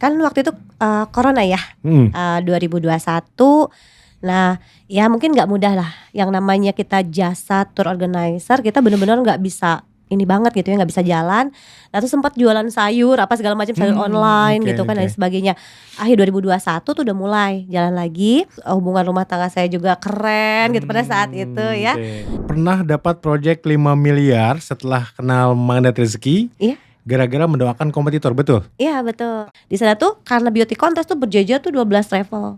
kan waktu itu corona ya, 2021. Nah, ya mungkin nggak mudah lah. Yang namanya kita jasa tour organizer, kita benar-benar nggak bisa ini banget gitu ya, nggak bisa jalan. Nah, terus sempat jualan sayur, apa segala macam sayur online gitu kan dan sebagainya. Akhir 2021 tuh udah mulai jalan lagi. Hubungan rumah tangga saya juga keren gitu pada saat itu ya. Pernah dapat proyek 5 miliar setelah kenal Magnet Rezeki? Iya. Gara-gara mendoakan kompetitor, betul? Iya betul. Di sana tuh karena beauty contest tuh berjejer tuh 12 travel.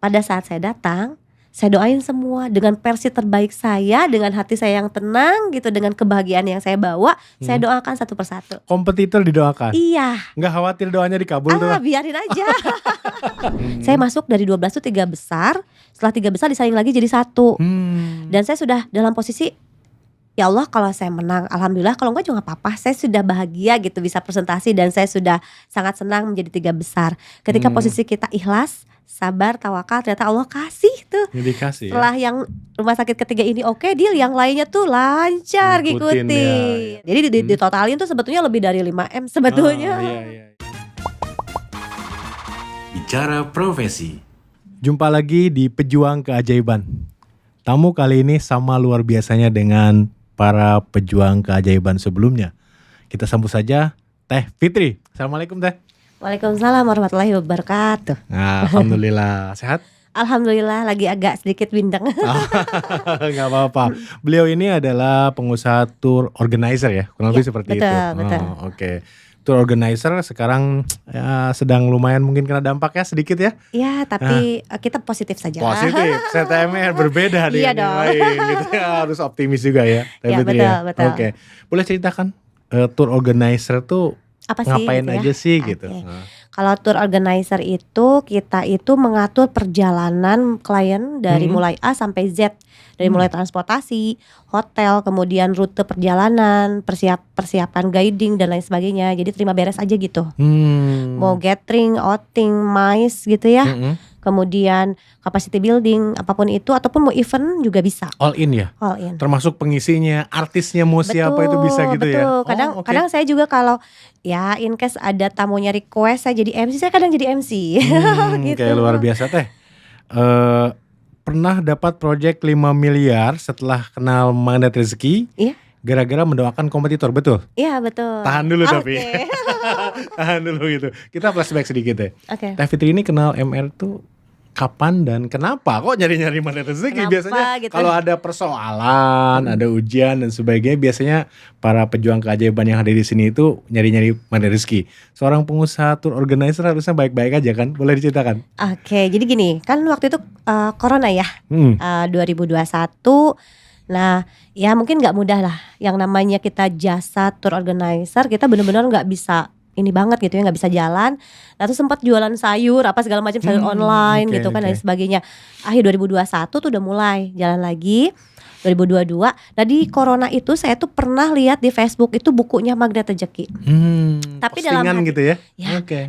Pada saat saya datang, saya doain semua dengan versi terbaik saya, dengan hati saya yang tenang gitu, dengan kebahagiaan yang saya bawa, saya doakan satu persatu. Kompetitor didoakan? Iya. Nggak khawatir doanya dikabul tuh? Biarin aja. Saya masuk dari 12 tuh 3 besar, setelah 3 besar disaing lagi jadi 1. Dan saya sudah dalam posisi, ya Allah kalau saya menang, alhamdulillah, kalau enggak juga gak apa-apa. Saya sudah bahagia gitu bisa presentasi dan saya sudah sangat senang menjadi 3 besar. Ketika posisi kita ikhlas, sabar, tawakal, ternyata Allah kasih tuh. Dikasih Setelah yang rumah sakit ketiga ini oke, deal yang lainnya tuh lancar ngikutin. Ya. Jadi ditotalin tuh sebetulnya lebih dari 5M sebetulnya. Iya. Bicara profesi. Jumpa lagi di Pejuang Keajaiban. Tamu kali ini sama luar biasanya dengan para pejuang keajaiban sebelumnya. Kita sambut saja Teh Fitri. Assalamualaikum Teh. Waalaikumsalam warahmatullahi wabarakatuh. Alhamdulillah. Sehat? Alhamdulillah lagi agak sedikit bindeng. Nggak apa-apa. Beliau ini adalah pengusaha tour organizer ya, kurang lebih seperti itu. Betul. Oke. Tour organizer sekarang ya, sedang lumayan mungkin kena dampaknya sedikit ya. Iya, tapi kita positif saja. Positif, CTM berbeda dengan yang lain gitu ya, harus optimis juga ya. Iya, betul. Oke. Boleh ceritakan tour organizer tuh apa ngapain sih, gitu aja sih gitu. Kalau tour organizer itu kita itu mengatur perjalanan klien dari mulai A sampai Z. Dari mulai transportasi, hotel, kemudian rute perjalanan, persiapan guiding dan lain sebagainya. Jadi terima beres aja gitu. Mau gathering, outing, MICE gitu ya. Kemudian capacity building, apapun itu, ataupun mau event juga bisa. All in ya? All in. Termasuk pengisinya, artisnya mau siapa itu bisa gitu ya? Betul. Kadang saya juga kalau ya in case ada tamunya request saya jadi MC, saya kadang jadi MC. Gitu. Kayak luar biasa Teh. Pernah dapat proyek 5 miliar setelah kenal Magnet Rezeki? Iya. Gara-gara mendoakan kompetitor, betul? Iya betul. Tahan dulu tapi. Tahan dulu gitu. Kita flashback sedikit ya. Teh Fitri ini kenal MR tuh kapan dan kenapa? Kok nyari-nyari Magnet Rezeki? Biasanya gitu. Kalau ada persoalan, ada ujian dan sebagainya, biasanya para pejuang keajaiban yang ada di sini itu nyari-nyari Magnet Rezeki. Seorang pengusaha tour organizer harusnya baik-baik aja kan? Boleh diceritakan? Oke, jadi gini, kan waktu itu corona ya, 2021. Nah, ya mungkin nggak mudah lah. Yang namanya kita jasa tour organizer, kita benar-benar nggak bisa ini banget gitu ya, nggak bisa jalan. Nah, terus sempat jualan sayur, apa segala macam sayur online gitu kan dan sebagainya. Akhir 2021 tuh udah mulai jalan lagi. 2022. Nah, di corona itu saya tuh pernah lihat di Facebook itu bukunya Magnet Rezeki. Tapi dalam hati gitu ya.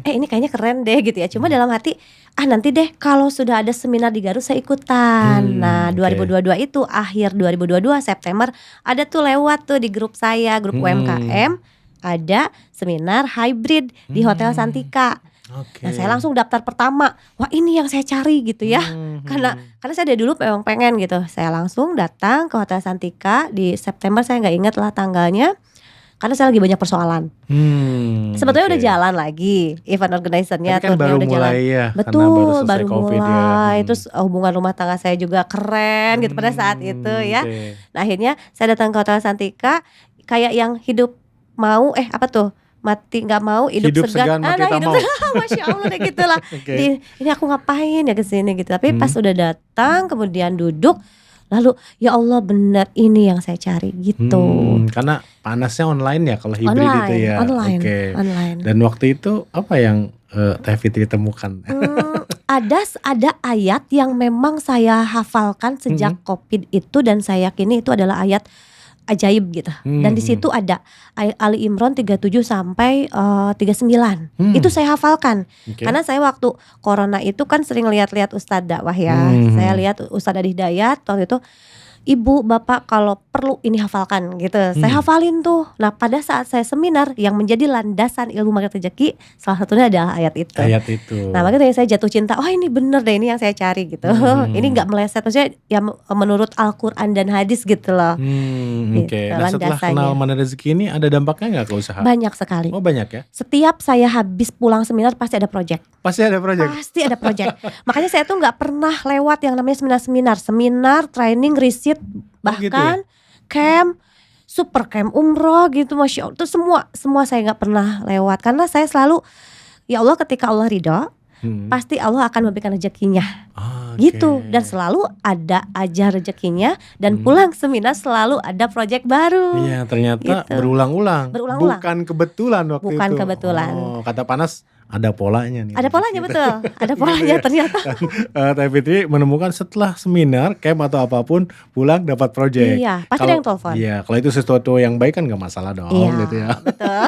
Ini kayaknya keren deh gitu ya. Cuma dalam hati, nanti deh kalau sudah ada seminar di Garut saya ikutan. Nah, 2022 itu akhir 2022 September ada tuh lewat tuh di grup saya, grup UMKM, ada seminar hybrid di Hotel Santika. Nah, saya langsung daftar pertama. Wah, ini yang saya cari gitu ya. Karena saya dari dulu memang pengen gitu. Saya langsung datang ke Hotel Santika di September, saya nggak ingat lah tanggalnya. Karena saya lagi banyak persoalan. Sebetulnya udah jalan lagi event organizer-nya. Tapi kan baru udah mulai jalan. ya. Betul, baru COVID mulai. ya. Terus hubungan rumah tangga saya juga keren gitu pada saat itu ya. Nah, akhirnya saya datang ke Hotel Santika kayak yang hidup mau mati nggak mau, hidup segan mati tak mau. Masya Allah deh gitulah. Ini aku ngapain ya kesini gitu. Tapi pas udah datang kemudian duduk, lalu ya Allah benar ini yang saya cari gitu. Karena panasnya online ya kalau hibrid itu ya. Online. Dan waktu itu apa yang Teh Fitri temukan? Ada ayat yang memang saya hafalkan sejak COVID itu dan saya yakini itu adalah ayat ajaib gitu. Dan di situ ada Ali Imran 37 sampai 39. Itu saya hafalkan. Karena saya waktu corona itu kan sering lihat-lihat Ustadz dakwah ya. Saya lihat Ustadz Adi Hidayat waktu itu Ibu, Bapak kalau perlu ini hafalkan gitu. Saya hafalin tuh. Nah pada saat saya seminar yang menjadi landasan ilmu magnet rezeki, salah satunya adalah ayat itu. Ayat itu. Nah makanya saya jatuh cinta, oh ini bener deh, ini yang saya cari gitu. Ini gak meleset, maksudnya ya menurut Al-Quran dan hadis gitu loh. Oke. Nah setelah kenal magnet rezeki ini ada dampaknya gak ke usaha? Banyak sekali. Oh banyak ya? Setiap saya habis pulang seminar pasti ada project. Pasti ada project. Makanya saya tuh gak pernah lewat yang namanya seminar, training, riset, bahkan camp, super camp umroh gitu, Masya Allah. Itu semua saya gak pernah lewat. Karena saya selalu, ya Allah, ketika Allah ridho, pasti Allah akan memberikan rezekinya. Gitu. Dan selalu ada aja rezekinya. Dan pulang seminar selalu ada project baru. Iya, ternyata gitu. Berulang-ulang. Bukan kebetulan waktu itu. Bukan kebetulan. Kata Panas, ada polanya nih. Ada polanya betul. Ada polanya ternyata. Teh Fitri menemukan setelah seminar, camp atau apapun, pulang dapat project. Iya, pasti ada yang telepon. Iya, kalau itu sesuatu yang baik kan gak masalah dong, gitu ya. Betul.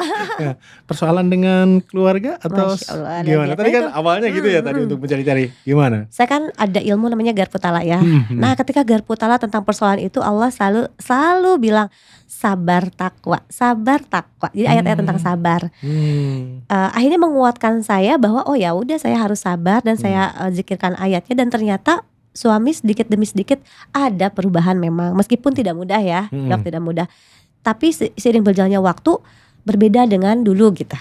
Persoalan dengan keluarga atau gimana? Tadi kan awalnya gitu ya tadi untuk mencari-cari. Gimana? Saya kan ada ilmu namanya Garputala ya. Nah, ketika Garputala tentang persoalan itu Allah selalu bilang sabar takwa. Jadi ayat-ayat tentang sabar. Akhirnya menguatkan saya bahwa oh ya udah saya harus sabar dan saya zikirkan ayatnya, dan ternyata suami sedikit demi sedikit ada perubahan memang, meskipun tidak mudah ya, dok, tidak mudah. Tapi seiring berjalannya waktu berbeda dengan dulu gitu.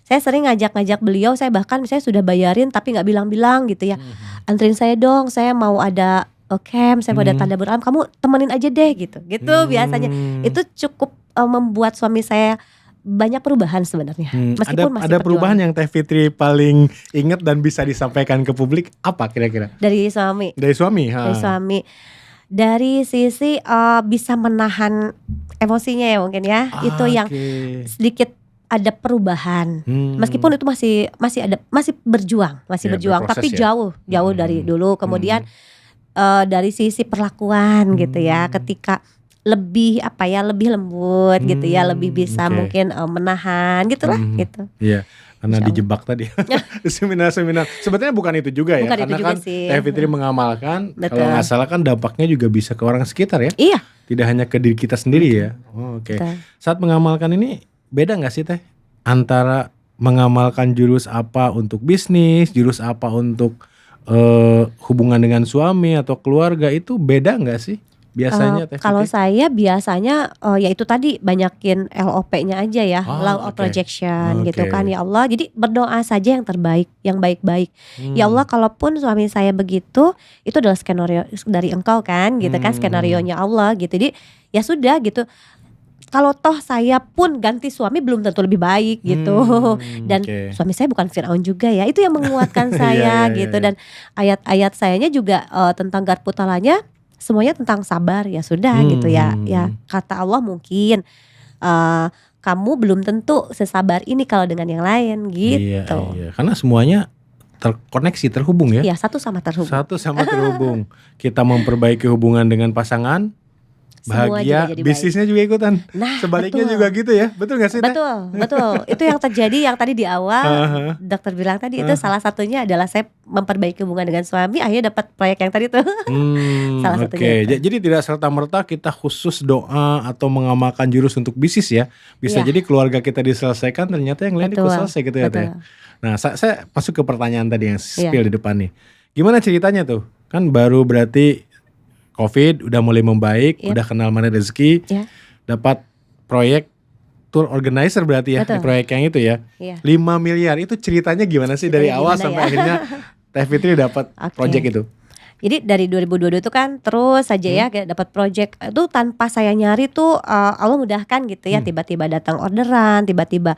Saya sering ngajak beliau, saya bahkan saya sudah bayarin tapi nggak bilang-bilang gitu ya. Anterin saya dong, saya mau ada camp, saya mau ada tanda beram, kamu temenin aja deh gitu biasanya. Itu cukup membuat suami saya banyak perubahan sebenarnya. Meskipun ada perubahan yang Teh Fitri paling ingat dan bisa disampaikan ke publik apa kira-kira? Dari suami. Dari sisi bisa menahan emosinya ya mungkin ya. Itu yang sedikit ada perubahan. Meskipun itu masih berjuang, tapi jauh dari dulu. Kemudian dari sisi perlakuan gitu ya, ketika lebih lembut gitu ya, lebih bisa mungkin menahan gitulah gitu. Iya, karena dijebak tadi. Seminar sebetulnya bukan itu juga ya, karena kan Teh Fitri mengamalkan. Kalau nggak salah kan dampaknya juga bisa ke orang sekitar ya. Iya. Tidak hanya ke diri kita sendiri ya. Saat mengamalkan ini beda nggak sih Teh antara mengamalkan jurus apa untuk bisnis, jurus apa untuk hubungan dengan suami atau keluarga, itu beda nggak sih? Biasanya kalau saya biasanya ya itu tadi banyakin LOP-nya aja ya, law of projection gitu kan, ya Allah. Jadi berdoa saja yang terbaik, yang baik-baik. Ya Allah, kalaupun suami saya begitu, itu adalah skenario dari Engkau kan, gitu kan, skenarionya Allah gitu. Jadi ya sudah gitu. Kalau toh saya pun ganti suami belum tentu lebih baik gitu. Dan suami saya bukan Firaun juga ya. Itu yang menguatkan saya gitu. Dan ayat-ayat sayanya juga tentang Garputalanya semuanya tentang sabar, ya sudah gitu ya. Ya kata Allah mungkin kamu belum tentu sesabar ini kalau dengan yang lain gitu. Iya. Karena semuanya terkoneksi, terhubung ya. Iya, satu sama terhubung. Kita memperbaiki hubungan dengan pasangan, bahagia, bisnisnya juga ikutan. Nah, sebaliknya juga gitu ya. Betul gak sih? Betul. Itu yang terjadi, yang tadi di awal dokter bilang tadi, itu salah satunya adalah saya memperbaiki hubungan dengan suami, akhirnya dapat proyek yang tadi tuh. Salah satunya. Jadi tidak serta-merta kita khusus doa atau mengamalkan jurus untuk bisnis ya. Bisa jadi keluarga kita diselesaikan, ternyata yang lain ikut selesai gitu ya. Nah, saya masuk ke pertanyaan tadi yang spill di depan nih. Gimana ceritanya tuh? Kan baru berarti COVID udah mulai membaik, udah kenal magnet rezeki, dapat proyek tour organizer berarti ya, di proyek yang itu ya. 5 miliar itu ceritanya gimana sih dari awal sampai akhirnya Teh Fitri dapat proyek itu? Jadi dari 2022 itu kan terus saja ya dapat proyek itu tanpa saya nyari tuh, Allah mudahkan gitu ya, tiba-tiba datang orderan, tiba-tiba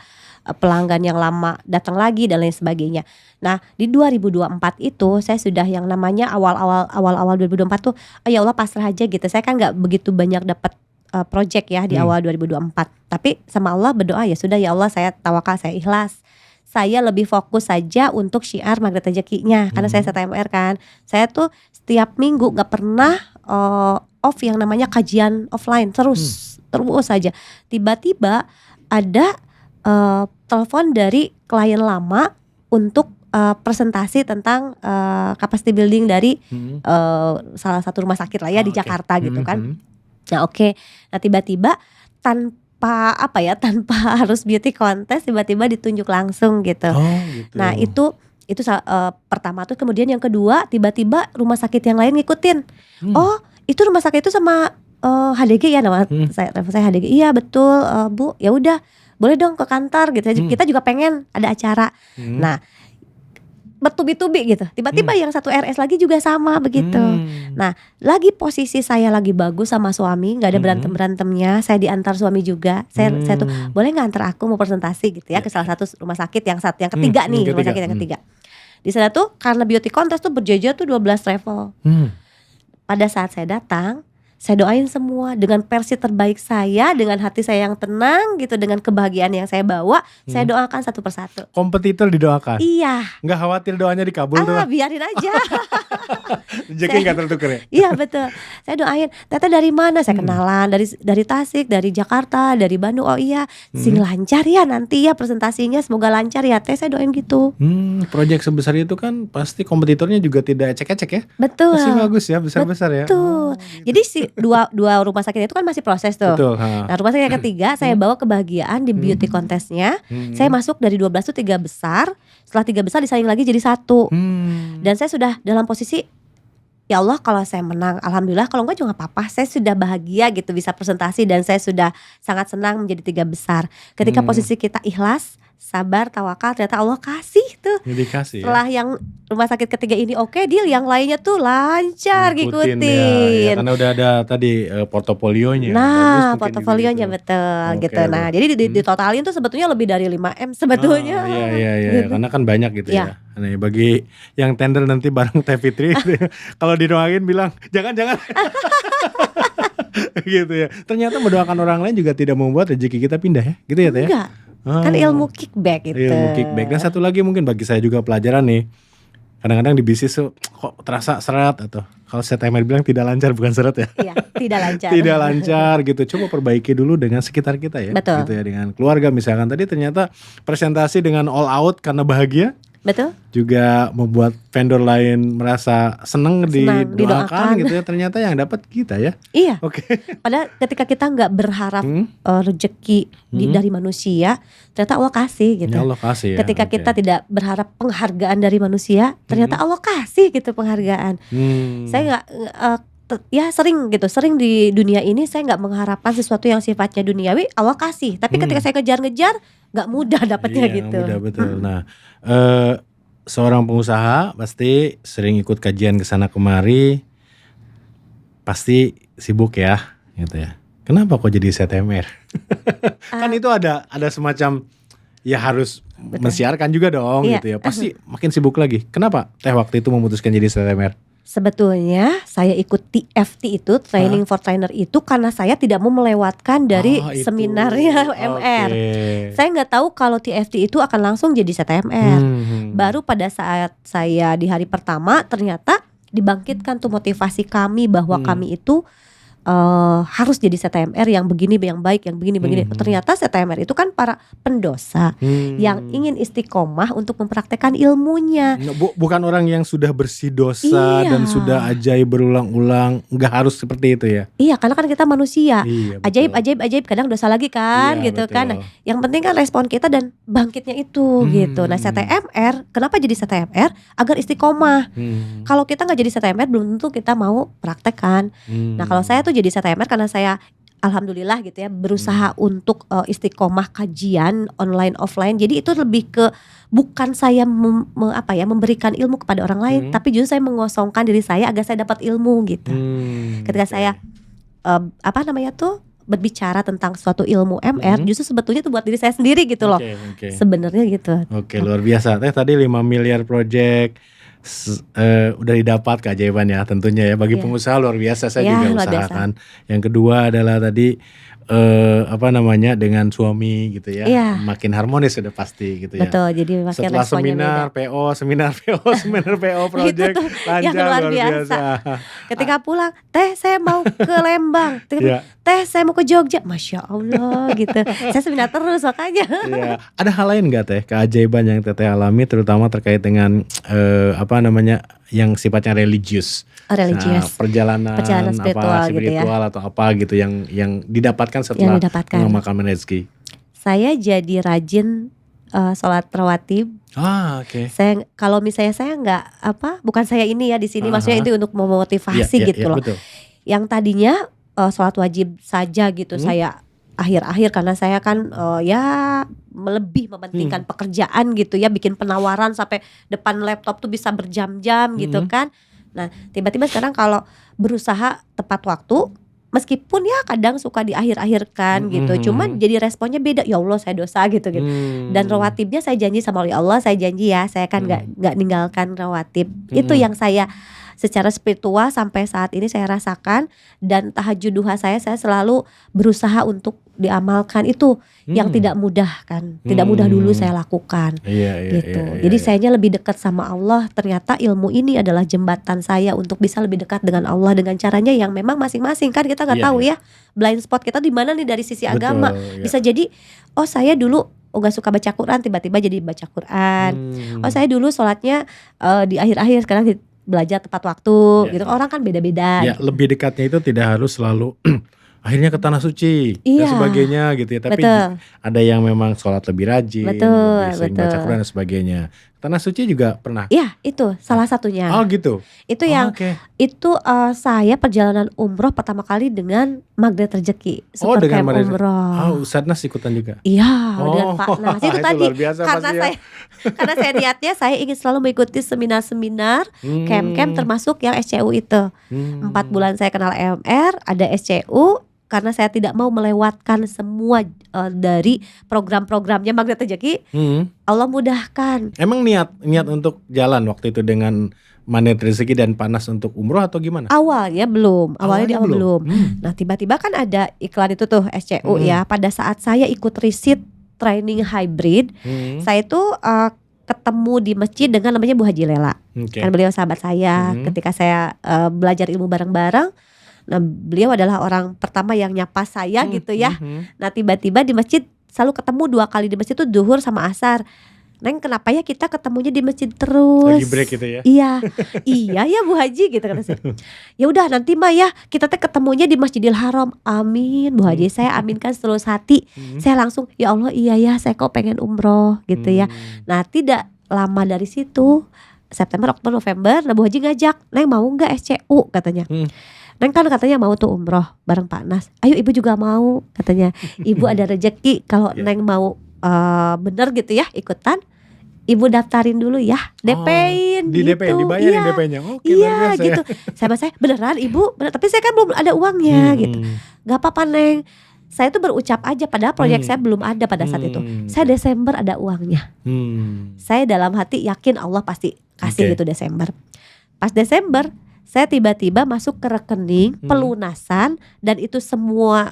pelanggan yang lama datang lagi dan lain sebagainya. Nah di 2024 itu saya sudah yang namanya awal-awal 2024 tuh ya Allah pasrah aja gitu. Saya kan nggak begitu banyak dapat project ya di awal 2024. Tapi sama Allah berdoa, ya sudah ya Allah, saya tawakal, saya ikhlas. Saya lebih fokus saja untuk syiar magnet rezekinya, karena saya TMR kan. Saya tuh setiap minggu nggak pernah off yang namanya kajian offline, terus saja. Tiba-tiba ada telepon dari klien lama untuk presentasi tentang capacity building dari salah satu rumah sakit lah ya di Jakarta gitu kan. Nah nah tiba-tiba tanpa harus beauty contest tiba-tiba ditunjuk langsung gitu. Gitu. Nah itu pertama tuh, kemudian yang kedua tiba-tiba rumah sakit yang lain ngikutin. Oh itu rumah sakit itu sama HDG ya, nama saya HDG. Iya betul Bu, ya udah boleh dong ke kantor gitu. Kita juga pengen ada acara. Nah bertubi-tubi gitu. Tiba-tiba yang satu RS lagi juga sama begitu. Nah lagi posisi saya lagi bagus sama suami, nggak ada berantem-berantemnya. Saya diantar suami juga. Saya tuh boleh nggak antar aku mau presentasi gitu ya ke salah satu rumah sakit yang ketiga nih, rumah sakit yang ketiga. Di sana tuh karena beauty contest tuh berjejer tuh 12 level. Pada saat saya datang, saya doain semua dengan versi terbaik saya, dengan hati saya yang tenang gitu, dengan kebahagiaan yang saya bawa, saya doakan satu persatu. Kompetitor didoakan? Iya. Nggak khawatir doanya dikabul tuh? Biarin aja. Rezeki nggak tertukar ya? Iya betul. Saya doain, Tete dari mana? Saya kenalan dari Tasik, dari Jakarta, dari Bandung. Oh iya, sing lancar ya nanti ya presentasinya, semoga lancar ya Teh. Saya doain gitu. Proyek sebesar itu kan pasti kompetitornya juga tidak ecek-ecek ya? Betul. Pasti bagus ya, besar-besar ya. Betul. Gitu. Jadi dua rumah sakit itu kan masih proses tuh. Betul, Nah rumah sakit yang ketiga saya bawa kebahagiaan di beauty contestnya. Saya masuk dari 12 tuh 3 besar. Setelah 3 besar disaing lagi jadi 1. Dan saya sudah dalam posisi, ya Allah kalau saya menang alhamdulillah, kalau enggak juga gak apa-apa. Saya sudah bahagia gitu bisa presentasi, dan saya sudah sangat senang menjadi 3 besar. Ketika posisi kita ikhlas, sabar, tawakal, ternyata Allah kasih tuh. Dikasih setelah ya? yang rumah sakit ketiga ini deal, yang lainnya tuh lancar ngikutin. Ya, karena udah ada tadi portofolionya. Nah portofolionya gitu. Betul gitu. Nah jadi ditotalin tuh sebetulnya lebih dari 5M sebetulnya. Iya gitu. Karena kan banyak gitu ya. Nah, bagi yang tender nanti bareng Teh Fitri kalau didoain bilang jangan gitu ya. Ternyata mendoakan orang lain juga tidak membuat rezeki kita pindah ya. Gitu ya Teh? Enggak. Kan ilmu kickback gitu. Ilmu kickback. Dan satu lagi mungkin bagi saya juga pelajaran nih. Kadang-kadang di bisnis tuh kok terasa seret, atau kalau saya timer bilang tidak lancar, bukan seret ya. Iya, tidak lancar. Tidak lancar gitu. Coba perbaiki dulu dengan sekitar kita ya. Betul. Gitu ya, dengan keluarga misalkan. Tadi ternyata presentasi dengan all out karena bahagia. Betul. Juga membuat vendor lain merasa seneng didoakan gitu ya. Ternyata yang dapat kita ya. Iya. Oke. Padahal ketika kita nggak berharap rezeki dari manusia, ternyata Allah kasih gitu. Ya Allah kasih ya. Ketika kita tidak berharap penghargaan dari manusia, ternyata Allah kasih gitu penghargaan. Saya nggak sering di dunia ini saya nggak mengharapkan sesuatu yang sifatnya duniawi, Allah kasih. Tapi ketika saya kejar-ngejar, nggak mudah dapatnya gitu. Mudah betul. Nah, seorang pengusaha pasti sering ikut kajian kesana kemari, pasti sibuk ya, gitu ya. Kenapa kok jadi CTMR? Kan itu ada semacam ya harus mensiarkan juga dong, gitu ya. Pasti makin sibuk lagi. Kenapa Teh waktu itu memutuskan jadi CTMR? Sebetulnya saya ikut TFT itu, Training for Trainer itu, karena saya tidak mau melewatkan dari seminarnya MR. Saya nggak tahu kalau TFT itu akan langsung jadi CTMR. Baru pada saat saya di hari pertama ternyata dibangkitkan tuh motivasi kami bahwa kami itu harus jadi CTMR yang begini, yang baik, yang begini. Ternyata CTMR itu kan para pendosa yang ingin istiqomah untuk mempraktekkan ilmunya. Bukan orang yang sudah bersih dosa dan sudah ajaib berulang-ulang. Nggak harus seperti itu ya. Iya, karena kan kita manusia. Ajaib kadang dosa lagi kan, gitu kan. Nah, yang penting kan respon kita dan bangkitnya itu gitu. Nah, CTMR, kenapa jadi CTMR? Agar istiqomah. Kalau kita nggak jadi CTMR belum tentu kita mau praktekkan. Nah, kalau saya tuh jadi CTMR karena saya alhamdulillah gitu ya berusaha untuk istiqomah kajian online offline. Jadi itu lebih ke bukan saya memberikan ilmu kepada orang lain, tapi justru saya mengosongkan diri saya agar saya dapat ilmu gitu. Ketika saya berbicara tentang suatu ilmu MR, justru sebetulnya itu buat diri saya sendiri gitu loh. Sebenarnya gitu. Oke, luar biasa. Teh tadi 5 miliar project udah didapat keajaiban ya tentunya ya. Bagi pengusaha luar biasa, saya juga usahakan. Yang kedua adalah tadi dengan suami gitu ya, Iya. makin harmonis sudah pasti gitu ya. Betul, jadi makin Setelah responnya seminar PO project itu lancar yang luar luar biasa. biasa. Ketika pulang, teh saya mau ke Lembang, Iya. teh saya mau ke Jogja, Masya Allah gitu. Saya seminar terus makanya. Iya. Ada hal lain nggak Teh keajaiban yang Teteh alami terutama terkait dengan yang sifatnya religius? Religius. Perjalanan spiritual gitu ya. atau apa gitu yang didapatkan setelah mengamalkan rezeki. Saya jadi rajin sholat rawatib. Oke. Saya kalau misalnya saya nggak bukan saya ini ya di sini, maksudnya itu untuk memotivasi gitu loh. Betul. Yang tadinya sholat wajib saja gitu saya akhir-akhir karena saya kan lebih mementingkan pekerjaan gitu ya, bikin penawaran sampai depan laptop tuh bisa berjam-jam gitu kan. Nah tiba-tiba sekarang kalau berusaha tepat waktu, meskipun ya kadang suka di akhir-akhir gitu, cuman jadi responnya beda. Ya Allah saya dosa gitu. Dan rawatibnya saya janji sama Allah, saya janji ya saya kan nggak ninggalkan rawatib. Itu yang saya secara spiritual sampai saat ini saya rasakan. Dan tahajud duha saya selalu berusaha untuk diamalkan itu yang tidak mudah kan, tidak mudah dulu saya lakukan. Gitu. Jadi sayanya lebih dekat sama Allah. Ternyata ilmu ini adalah jembatan saya untuk bisa lebih dekat dengan Allah dengan caranya yang memang masing-masing kan kita nggak tahu ya blind spot kita di mana nih dari sisi agama. Bisa jadi saya dulu nggak suka baca Quran, tiba-tiba jadi baca Quran. Saya dulu sholatnya di akhir-akhir, sekarang belajar tepat waktu gitu. Orang kan beda-beda. Ya, gitu. Lebih dekatnya itu tidak harus selalu akhirnya ke tanah suci dan sebagainya gitu ya. Tapi ada yang memang sholat lebih rajin, lebih sering baca Quran dan sebagainya. Tanah suci juga pernah? Iya, itu salah satunya. Oh gitu. Itu yang itu saya perjalanan umroh pertama kali dengan magnet rezeki. Super dengan camp umroh. Ustadz Nas ikutan juga? Iya, dengan Pak Nas. Itu tadi karena saya niatnya saya ingin selalu mengikuti seminar-seminar, camp-camp termasuk yang SCU itu. 4 bulan saya kenal EMR, ada SCU. Karena saya tidak mau melewatkan semua dari program-programnya Magnet Rezeki, Allah mudahkan. Emang niat untuk jalan waktu itu dengan Magnet Rezeki dan Panas untuk umroh atau gimana? Awalnya belum, belum. Nah tiba-tiba kan ada iklan itu tuh SCU ya. Pada saat saya ikut riset training hybrid, saya tuh ketemu di masjid dengan namanya Bu Haji Lela. Kan beliau sahabat saya. Ketika saya belajar ilmu bareng-bareng. Nah beliau adalah orang pertama yang nyapa saya gitu ya. Nah tiba-tiba di masjid selalu ketemu 2 kali di masjid tuh duhur sama asar. Neng kenapa ya kita ketemunya di masjid terus? Lagi break gitu ya? Iya ya Bu Haji gitu kan saya. Ya udah nanti mah ya kita ketemunya di Masjidil Haram. Amin Bu Haji, saya aminkan setulus hati. Saya langsung ya Allah iya ya saya kok pengen umroh gitu ya. Nah tidak lama dari situ September, Oktober, November, nah Bu Haji ngajak, Neng mau nggak SCU katanya. Neng kan katanya mau tuh umroh bareng Pak Nas. Ayo ibu juga mau katanya. Ibu ada rezeki kalau Neng mau bener gitu ya ikutan. Ibu daftarin dulu ya, DP-in di gitu. DP, dibayarin DP-nya. Iya gitu. Saya beneran ibu, tapi saya kan belum ada uangnya gitu. Gak apa-apa Neng. Saya tuh berucap aja padahal proyek saya belum ada pada saat itu. Saya Desember ada uangnya. Saya dalam hati yakin Allah pasti kasih gitu Desember. Pas Desember saya tiba-tiba masuk ke rekening pelunasan dan itu semua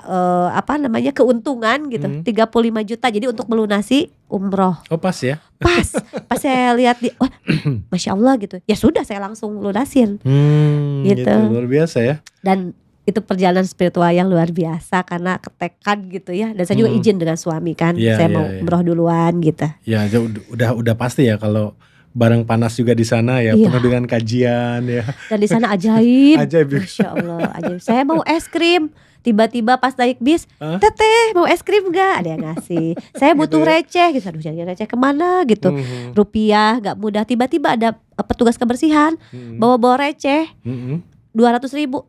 keuntungan gitu 35 juta jadi untuk melunasi umroh. Oh pas ya? Pas saya lihat Masya Allah gitu. Ya sudah saya langsung lunasin. Gitu. Luar biasa ya. Dan itu perjalanan spiritual yang luar biasa karena ketekad gitu ya. Dan saya juga izin dengan suami kan. Saya mau umroh duluan gitu. Ya udah pasti ya kalau bareng Panas juga di sana ya, penuh dengan kajian ya. Dan di sana ajaib. Masya Allah, ajaib. Saya mau es krim. Tiba-tiba pas naik bis, Teteh mau es krim gak? Ada yang ngasih. Saya butuh receh gitu. Aduh jadi receh kemana gitu. Rupiah gak mudah. Tiba-tiba ada petugas kebersihan bawa-bawa receh. 200.000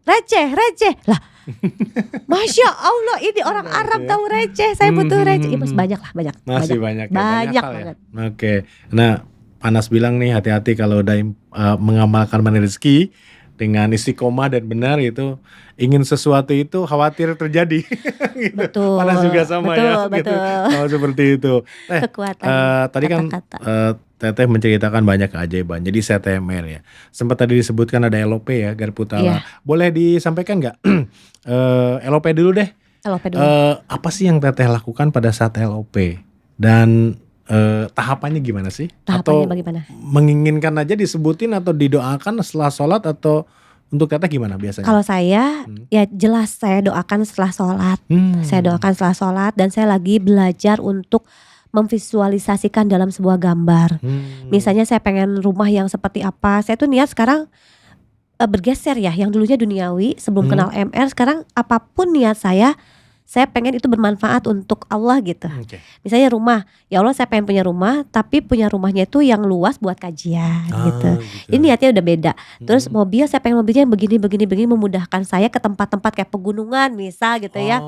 receh lah. Masya Allah ini orang Arab tahu receh. Saya butuh receh. Masih banyak lah banyak. Masih banyak banget. Oke. Nah Panas bilang nih hati-hati kalau udah mengamalkan Magnet Rezeki dengan istiqomah dan benar gitu, ingin sesuatu itu khawatir terjadi. Gitu. Betul. Panas juga sama betul. Gitu. Sama seperti itu. Kekuatan. Tadi kan Teteh menceritakan banyak keajaiban. Jadi CTMR ya. Sempat tadi disebutkan ada LOP ya, Garpu Tala. Boleh disampaikan nggak? LOP dulu deh. LOP dulu. Apa sih yang Teteh lakukan pada saat LOP? Dan tahapannya gimana sih? Tahapannya atau bagaimana? Menginginkan aja disebutin atau didoakan setelah sholat, atau untuk Teteh gimana biasanya? Kalau saya ya jelas saya doakan setelah sholat. Saya doakan setelah sholat, dan saya lagi belajar untuk memvisualisasikan dalam sebuah gambar. Misalnya saya pengen rumah yang seperti apa. Saya tuh niat sekarang bergeser ya, yang dulunya duniawi sebelum kenal MR, sekarang apapun niat saya pengen itu bermanfaat untuk Allah gitu. Misalnya rumah, ya Allah saya pengen punya rumah, tapi punya rumahnya itu yang luas buat kajian gitu. Ini niatnya udah beda. Terus mobil, saya pengen mobilnya yang begini memudahkan saya ke tempat-tempat kayak pegunungan misal gitu ya.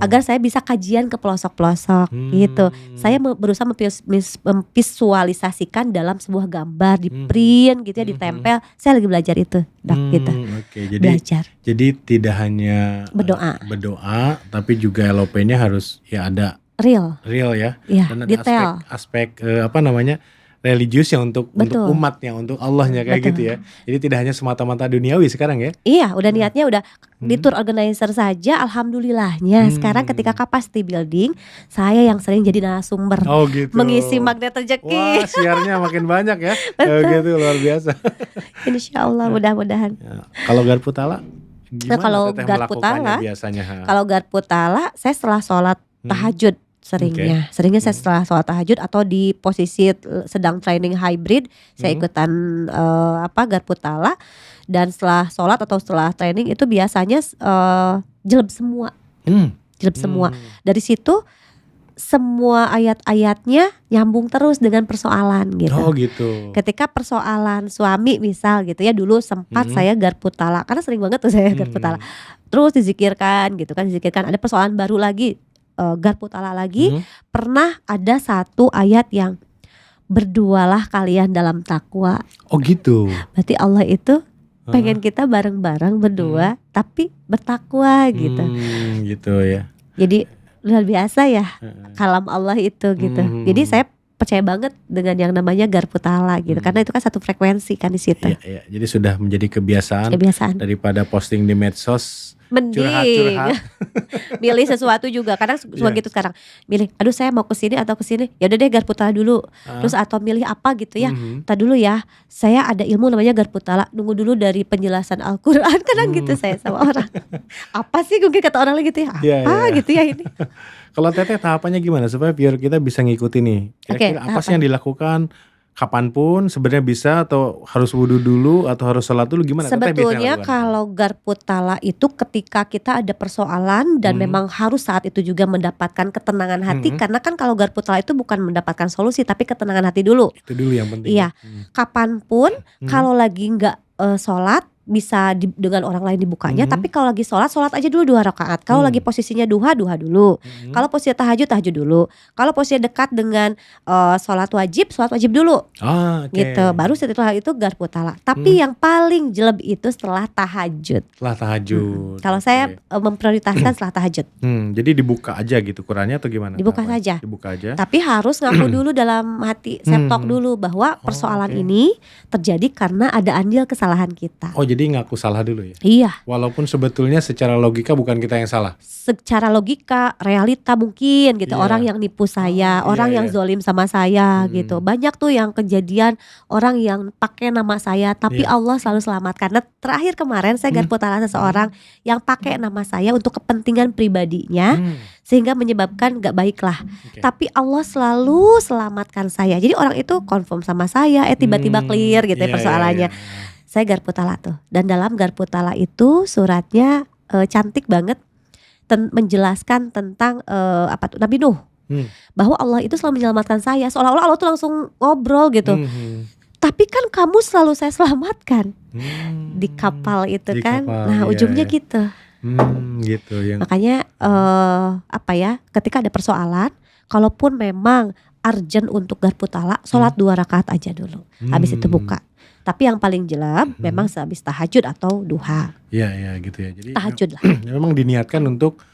Agar saya bisa kajian ke pelosok-pelosok gitu. Saya berusaha memvisualisasikan dalam sebuah gambar, di print gitu ya, ditempel. Saya lagi belajar itu, gitu. Jadi belajar. Jadi tidak hanya berdoa, tapi juga LOP-nya harus ya ada real ya. Dan ada detail. aspek religiusnya untuk umatnya, untuk Allahnya kayak gitu ya. Jadi tidak hanya semata-mata duniawi sekarang ya. Iya, udah niatnya udah di tour organizer saja, alhamdulillahnya sekarang ketika capacity building saya yang sering jadi narasumber. Gitu. Mengisi magnet rezeki. Wah, siarnya makin banyak ya. Gitu luar biasa. Insya Allah mudah-mudahan. Ya. Kalau Garpu Tala gimana kalau Teteh Garpu melakukannya Tala biasanya? Kalau Garpu Tala saya setelah sholat tahajud seringnya saya setelah sholat tahajud atau di posisi sedang training hybrid saya ikutan Garpu Tala, dan setelah sholat atau setelah training itu biasanya jeleb semua. Dari situ semua ayat-ayatnya nyambung terus dengan persoalan gitu. Gitu. Ketika persoalan suami misal gitu ya, dulu sempat saya Garpu Tala karena sering banget tuh saya Garpu Tala. Terus dizikirkan gitu kan, ada persoalan baru lagi, Garpu Tala lagi. Pernah ada satu ayat yang berdualah kalian dalam takwa. Gitu. Berarti Allah itu pengen kita bareng-bareng berdua tapi bertakwa gitu. Gitu ya. Jadi luar biasa ya kalam Allah itu gitu. Jadi saya percaya banget dengan yang namanya Garpu Tala gitu, karena itu kan satu frekuensi kan di situ. Iya. Jadi sudah menjadi kebiasaan daripada posting di medsos. Mending curhat. milih sesuatu juga. Kadang suka gitu sekarang. Milih, aduh saya mau kesini atau kesini. Ya udah deh Garpu Tala dulu. Terus atau milih apa gitu ya. Tadi dulu ya, saya ada ilmu namanya Garpu Tala. Nunggu dulu dari penjelasan Al-Quran. Kadang gitu saya sama orang. Apa sih mungkin kata orang lain gitu ya. Apa gitu ya ini. Kalau Teteh tahapannya gimana supaya biar kita bisa ngikutin nih. Kira-kira apa sih yang dilakukan? Kapanpun sebenarnya bisa, atau harus wudhu dulu atau harus sholat dulu, gimana? Sebetulnya kalau Garpu Tala itu ketika kita ada persoalan dan memang harus saat itu juga mendapatkan ketenangan hati, karena kan kalau Garpu Tala itu bukan mendapatkan solusi tapi ketenangan hati dulu. Itu dulu yang penting. Iya. Kapanpun kalau lagi nggak sholat bisa dengan orang lain dibukanya, tapi kalau lagi sholat aja dulu 2 rakaat. Kalau lagi posisinya duha dulu. Kalau posisi tahajud dulu. Kalau posisi dekat dengan sholat wajib dulu. Gitu. Baru setelah itu Garpu Tala. Tapi yang paling jelek itu setelah tahajud. Kalau saya memprioritaskan setelah tahajud. Jadi dibuka aja gitu Qurannya atau gimana? Dibuka saja. Dibuka aja. Tapi harus ngaku dulu dalam hati, septok dulu bahwa persoalan ini terjadi karena ada andil kesalahan kita. Jadi ngaku salah dulu ya? Iya. Walaupun sebetulnya secara logika bukan kita yang salah. Secara logika, realita mungkin gitu. Orang yang nipu saya, orang yang zolim sama saya gitu. Banyak tuh yang kejadian orang yang pakai nama saya, tapi Allah selalu selamatkan. Nah, terakhir kemarin saya Garpu Tala seseorang yang pakai nama saya untuk kepentingan pribadinya, sehingga menyebabkan gak baik lah. Tapi Allah selalu selamatkan saya. Jadi orang itu confirm sama saya, tiba-tiba clear gitu ya persoalannya. Saya Garpu Tala tuh, dan dalam Garpu Tala itu suratnya cantik banget menjelaskan tentang Nabi Nuh, bahwa Allah itu selalu menyelamatkan saya, seolah-olah Allah tuh langsung ngobrol gitu. Tapi kan kamu selalu saya selamatkan di kapal itu di kan, kapal, ujungnya gitu. Gitu yang. Makanya ketika ada persoalan, kalaupun memang urgent untuk Garpu Tala, sholat 2 rakaat aja dulu, habis itu buka. Tapi yang paling jelek memang sehabis tahajud atau duha. Iya gitu ya. Jadi tahajud lah. Memang diniatkan untuk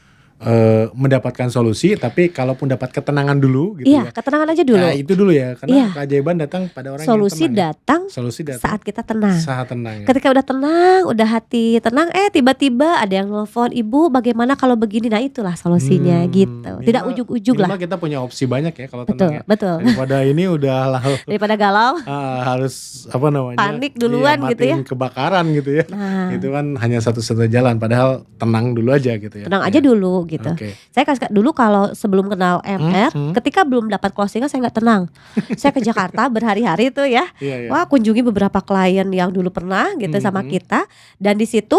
mendapatkan solusi, tapi kalaupun dapat ketenangan dulu gitu ya. Iya, ketenangan aja dulu. Nah, itu dulu ya, karena keajaiban datang pada orang yang tenang. Solusi datang saat kita tenang. Saat tenang. Ya. Ketika udah tenang, udah hati tenang, tiba-tiba ada yang nelfon, "Ibu, bagaimana kalau begini?" Nah, itulah solusinya gitu. Tidak ujug-ujug lah. Kita punya opsi banyak ya kalau tenang. Betul. Daripada ini udah daripada galau. Harus panik duluan gitu ya. Kebakaran gitu ya. Nah. Itu kan hanya satu-satunya jalan, padahal tenang dulu aja gitu ya. Tenang aja dulu gitu. Saya kasih dulu kalau sebelum kenal MR, ketika belum dapat closingan saya nggak tenang. Saya ke Jakarta berhari-hari tuh ya. Wah, kunjungi beberapa klien yang dulu pernah gitu sama kita, dan di situ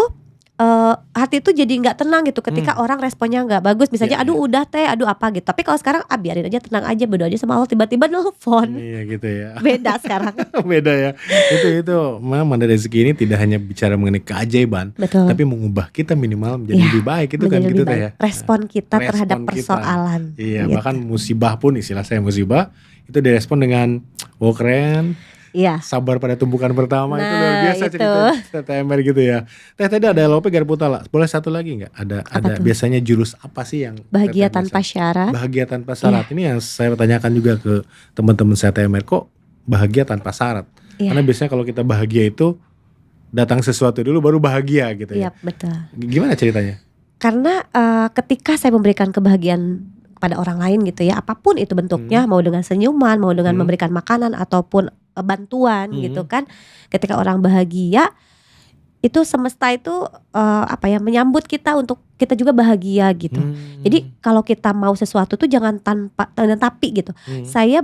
hati itu jadi nggak tenang gitu ketika orang responnya nggak bagus, misalnya aduh udah aduh apa gitu. Tapi kalau sekarang biarin aja, tenang aja, berdoa aja sama Allah, tiba-tiba nelfon. Iya gitu ya. Beda sekarang. Beda ya. Itu memang Mandar Rezeki ini tidak hanya bicara mengenai keajaiban, tapi mengubah kita minimal menjadi lebih baik, itu kan gitu ya. Respon kita terhadap persoalan. Iya, gitu. Bahkan musibah pun, istilah saya musibah itu direspon dengan keren. Iya. Sabar pada tumbukan pertama, itu luar biasa cerita TMR gitu ya. Tadi ada LOP Garputala. Boleh satu lagi nggak? Ada biasanya jurus apa sih yang bahagia tanpa syarat? Bahagia tanpa syarat. Ini yang saya tanyakan juga ke teman-teman saya TMR, kok bahagia tanpa syarat? Karena biasanya kalau kita bahagia itu datang sesuatu dulu baru bahagia gitu ya. Iya, betul. Gimana ceritanya? Karena ketika saya memberikan kebahagiaan pada orang lain gitu ya, apapun itu bentuknya, mau dengan senyuman, mau dengan memberikan makanan ataupun bantuan gitu kan, ketika orang bahagia itu semesta itu menyambut kita untuk kita juga bahagia gitu. Jadi kalau kita mau sesuatu tuh jangan tanpa tapi gitu. Saya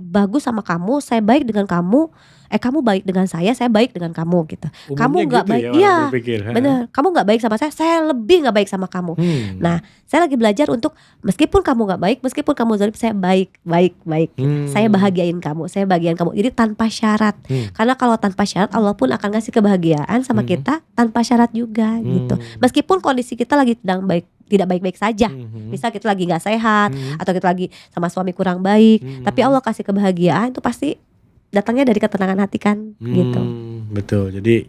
bagus sama kamu, saya baik dengan kamu, kamu baik dengan saya baik dengan kamu gitu. Umumnya kamu nggak gitu baik, ya, bener. Kamu nggak baik sama saya lebih nggak baik sama kamu. Nah, saya lagi belajar untuk meskipun kamu nggak baik, meskipun kamu zalim, saya baik. Saya bahagiain kamu, saya bahagiain kamu. Jadi tanpa syarat. Karena kalau tanpa syarat, Allah pun akan ngasih kebahagiaan sama kita tanpa syarat juga gitu. Meskipun kondisi kita lagi tidak baik-baik saja. Misal kita lagi nggak sehat, atau kita lagi sama suami kurang baik, tapi Allah kasih kebahagiaan, itu pasti datangnya dari ketenangan hati kan gitu. Betul. Jadi